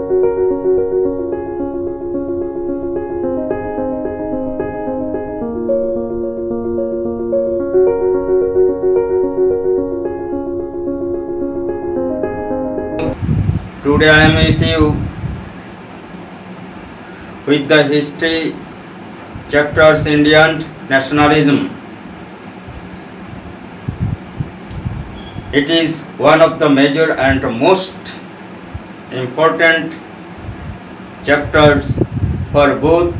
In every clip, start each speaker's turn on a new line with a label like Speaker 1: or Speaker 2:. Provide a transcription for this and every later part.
Speaker 1: Today I am with you with the history chapters Indian nationalism. It is one of the major and most important chapters for both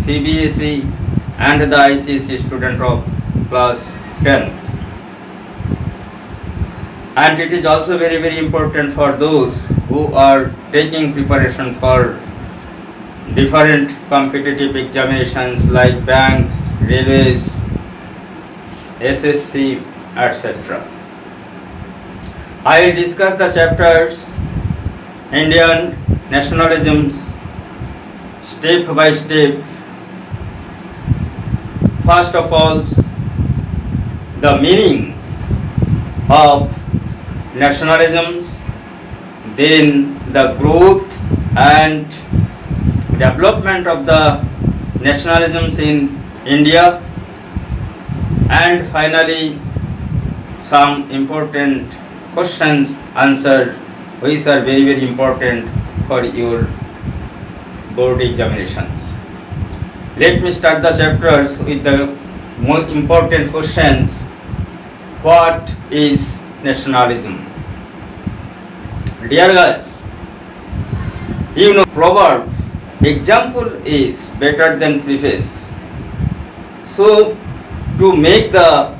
Speaker 1: CBSE and the ICSE student of class 10. And it is also very important for those who are taking preparation for different competitive examinations like bank, railways, SSC, etc. I will discuss the chapters Indian nationalisms step by step. First of all, the meaning of nationalisms, then the growth and development of the nationalisms in India, and finally some important questions answered which are very important for your board examinations. Let me start the chapters with the most important questions. What is nationalism? Dear guys, you know proverb, example is better than preface. So to make the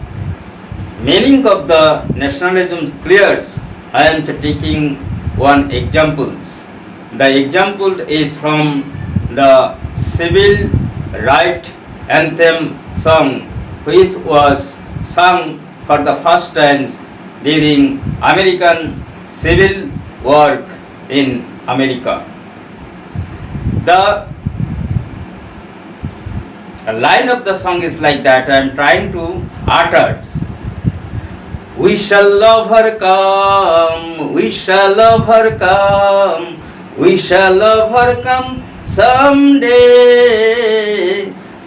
Speaker 1: meaning of the nationalism clear, I am taking one example. The example is from the Civil Right Anthem song, which was sung for the first time during American Civil War in America. The line of the song is like that. I am trying to utter. We shall love her come, we shall love her come, we shall love her come someday.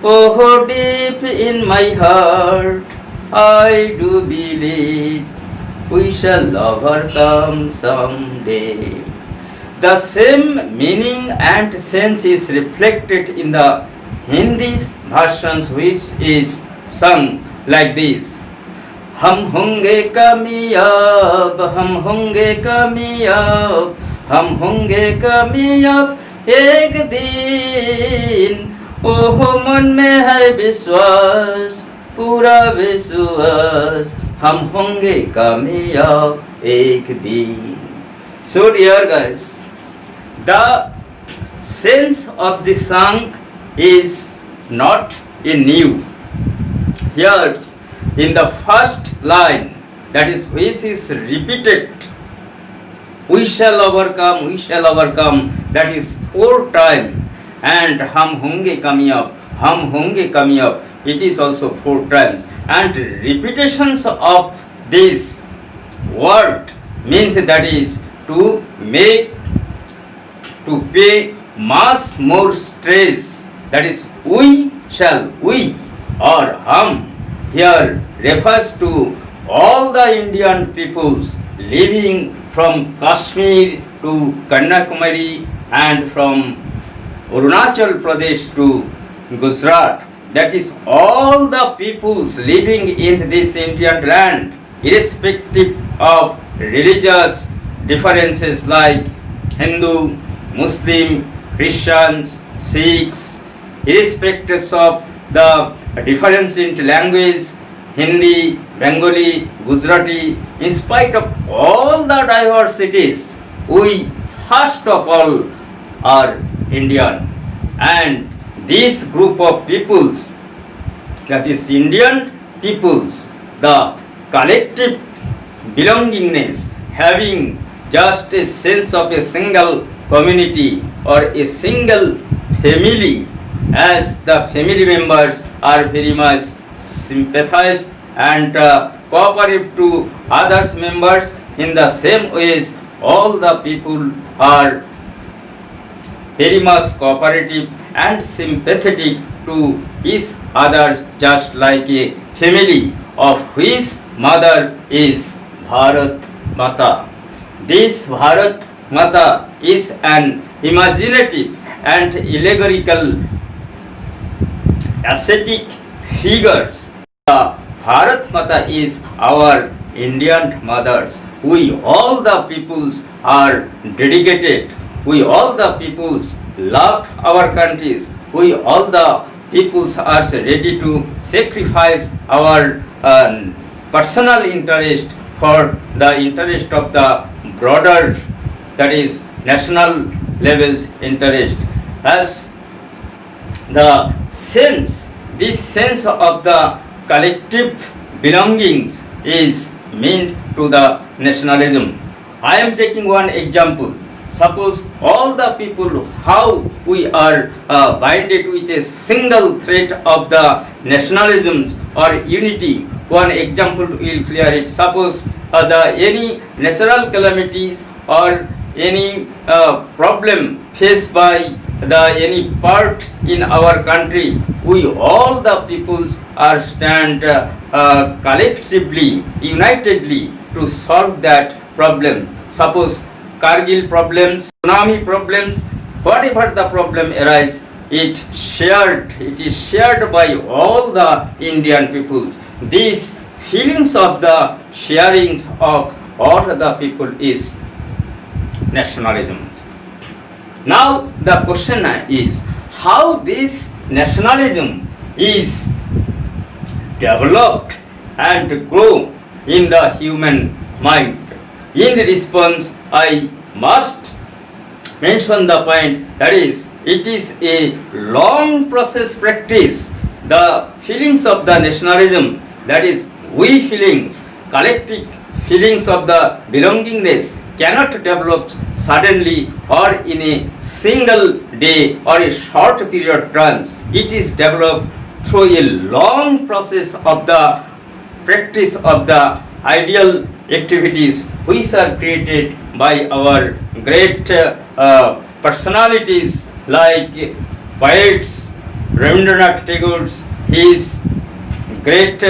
Speaker 1: Oh, deep in my heart, I do believe we shall love her come someday. The same meaning and sense is reflected in the Hindi versions, which is sung like this. हम होंगे कामयाब, हम होंगे कामयाब, हम होंगे कामयाब एक दिन। ओह मन में है विश्वास, पूरा विश्वास, हम होंगे कामयाब एक दिन. So dear guys, the sense of the song is not new. Here in the first line, that is which is repeated, we shall overcome, that is 4 times, and हम होंगे कामयाब, it is also 4 times, and repetitions of this word means that is to pay much more stress, that is we shall, we or hum here refers to all the Indian peoples living from Kashmir to Kanyakumari and from Arunachal Pradesh to Gujarat. That is all the peoples living in this Indian land, irrespective of religious differences like Hindu, Muslim, Christians, Sikhs, irrespective of the difference in language, Hindi, Bengali, Gujarati, in spite of all the diversities, we first of all are Indian. And this group of peoples, that is Indian peoples, the collective belongingness, having just a sense of a single community or a single family, as the family members are very much sympathized and cooperative to others members. In the same ways, all the people are very much cooperative and sympathetic to each other, just like a family of which mother is Bharat Mata. This Bharat Mata is an imaginative and allegorical ascetic figures. The Bharat Mata is our Indian mothers. We all the peoples are dedicated. We all the peoples love our countries. We all the peoples are ready to sacrifice our personal interest for the interest of the broader, that is national levels interest. As the sense, this sense of the collective belongings is meant to the nationalism. I am taking one example. Suppose all the people, how we are binded with a single thread of the nationalisms or unity. One example will clear it. Suppose any natural calamities or any problem faced by any part in our country, we all the peoples are stand collectively, unitedly to solve that problem. Suppose Kargil problems, tsunami problems, whatever the problem arise, it is shared by all the Indian peoples. These feelings of the sharings of all the people is nationalism. Now the question is how this nationalism is developed and grow in the human mind. In response, I must mention the point that is, it is a long process practice. The feelings of the nationalism, that is, we feelings, collective feelings of the belongingness cannot develop suddenly or in a single day or a short period of time. It is developed through a long process of the practice of the ideal activities which are created by our great personalities like poets, Rabindranath Tagore's, his great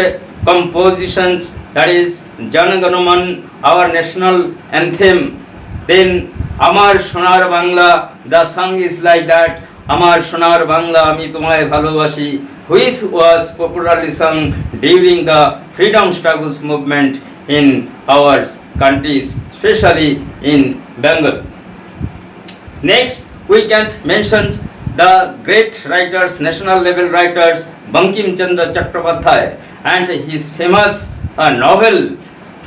Speaker 1: compositions, that is Jan Gana Man, our national anthem. Then Amar Sonar Bangla, the song is like that, Amar Sonar Bangla Ami Tomay Bhalobashi, which was popularly sung during the freedom struggles movement in our countries, especially in Bengal. Next, we can mention the great writers, national level writers, Bankim Chandra Chattopadhyay and his famous novel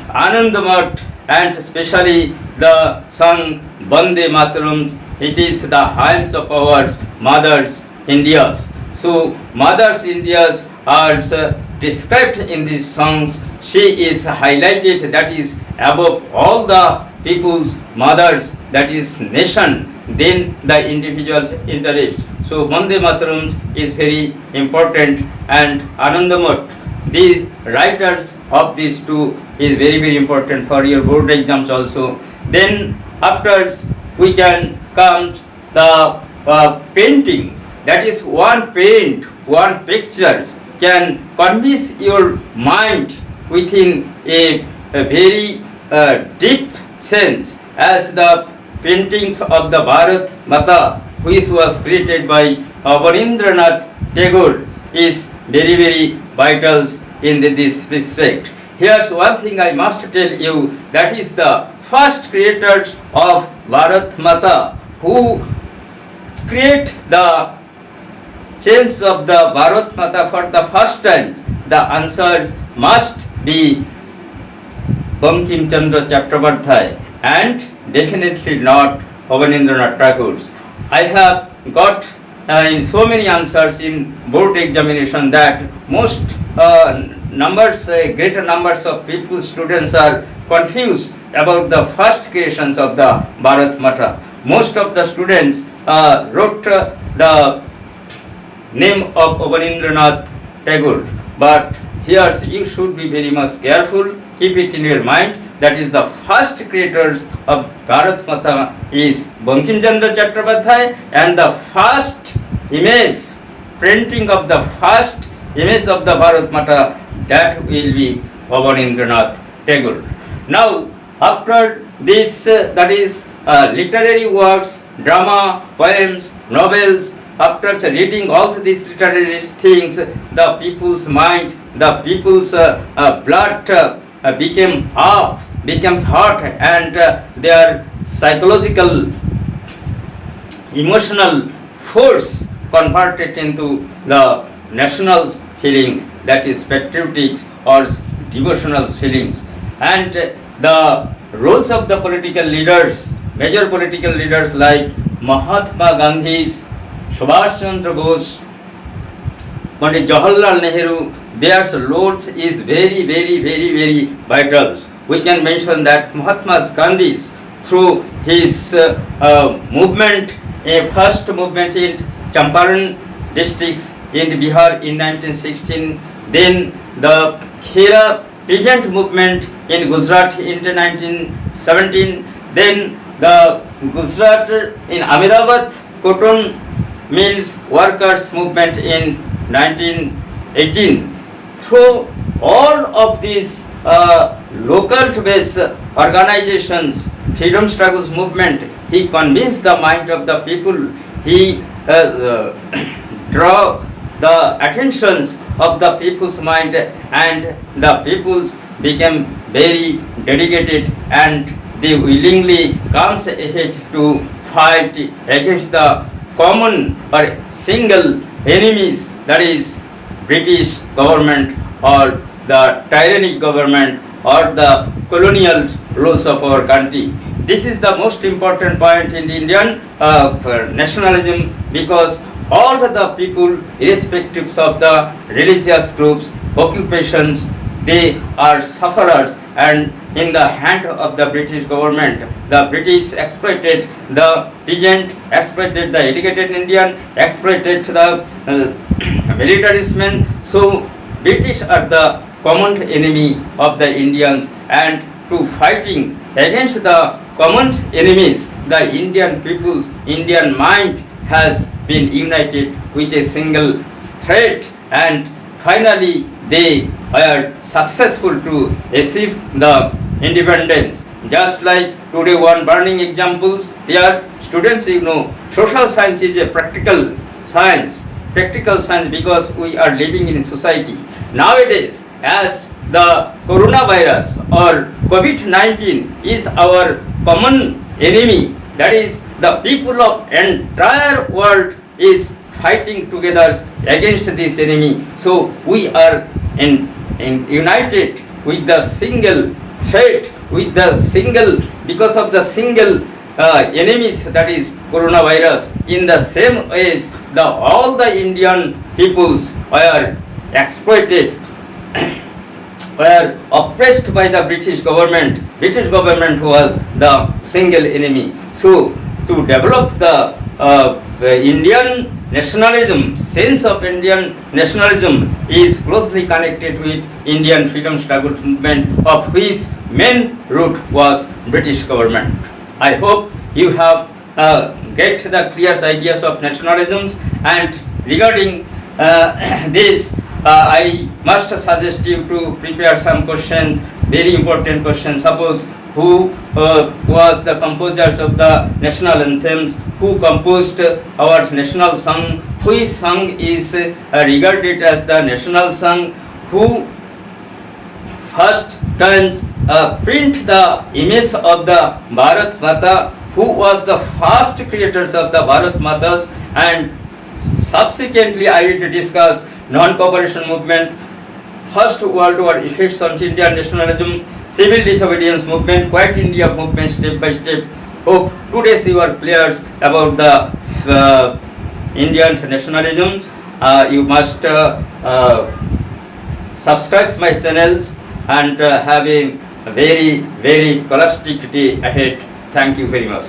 Speaker 1: Anandamath, and especially the song Bande Mataram. It is the hymns of our mothers India's. So mothers India's are described in these songs. She is highlighted, that is above all the people's mothers, that is nation, then the individual's interest. So Bande Mataram is very important, and Anandamath, these writers of these two is very very important for your board exams also. Then after we can come the painting, that is one paint, one pictures can convince your mind within a very deep sense, as the paintings of the Bharat Mata, which was created by Abanindranath Tagore, is very very vital in this respect. Here's one thing I must tell you, that is the first creators of Bharat Mata who create the change of the Bharat Mata for the first time. The answers must be Bankim Chandra Chattopadhyay and definitely not Abanindranath Tagore's. I have got in so many answers in board examination that most greater numbers of people, students are confused about the first creations of the Bharat Mata. Most of the students wrote the name of Abanindranath Tagore, but here you should be very much careful, keep it in your mind. that is the first creators of Bharat Mata is Bankim Chandra Chattopadhyay, and the first image, printing of the first image of the Bharat Mata, that will be Abanindranath Tagore. Now, after this, that is literary works, drama, poems, novels, after reading all these literary things, the people's mind, the people's blood became hot, and their psychological, emotional force converted into the national feeling, that is patriotic or devotional feelings. And the roles of the political leaders, major political leaders like Mahatma Gandhi, Subhash Chandra Bose, Pandit Jawaharlal Nehru, their roles is very vital. We can mention that Mahatma Gandhi, through his movement, a first movement in Champaran districts in Bihar in 1916, then the Khera peasant movement in Gujarat in 1917, then the Gujarat in Ahmedabad cotton mills workers movement in 1918. Through all of these local based organizations, freedom struggles movement, he convinced the mind of the people. He draw the attentions of the people's mind, and the peoples became very dedicated, and they willingly comes ahead to fight against the common or single enemies, that is British government or the tyrannic government or the colonial rules of our country. This is the most important point in Indian nationalism, because all the people, irrespective of the religious groups, occupations, they are sufferers, and in the hand of the British government, the British exploited the peasant, exploited the educated Indian, exploited the militarismen. So British are the common enemy of the Indians, and to fighting against the common enemies, the Indian people's Indian mind has been united with a single threat, and finally they are successful to achieve the independence. Just like today, one burning examples, dear students, you know, social science is a practical science, because we are living in society. Nowadays, as the coronavirus or COVID-19 is our common enemy, that is the people of entire world is fighting together against this enemy. So we are united with the single threat, with the single, because of the single enemies, that is coronavirus. In the same ways, all the Indian peoples were exploited, were oppressed by the British government. British government was the single enemy. So to develop the Indian nationalism, sense of Indian nationalism is closely connected with Indian freedom struggle movement, of which main root was British government. I hope you have get the clear ideas of nationalisms, and regarding this, I must suggest you to prepare some questions, very important questions. Suppose who was the composers of the national anthems, who composed our national song, which song is regarded as the national song, who first times print the image of the Bharat Mata, who was the first creators of the Bharat Matas, and subsequently I will discuss non-cooperation movement, First World War effects on Indian nationalism, civil disobedience movement, Quiet India movement, step by step. Hope today you are clear about the Indian nationalisms. You must subscribe my channels and have a very scholastic day ahead. Thank you very much.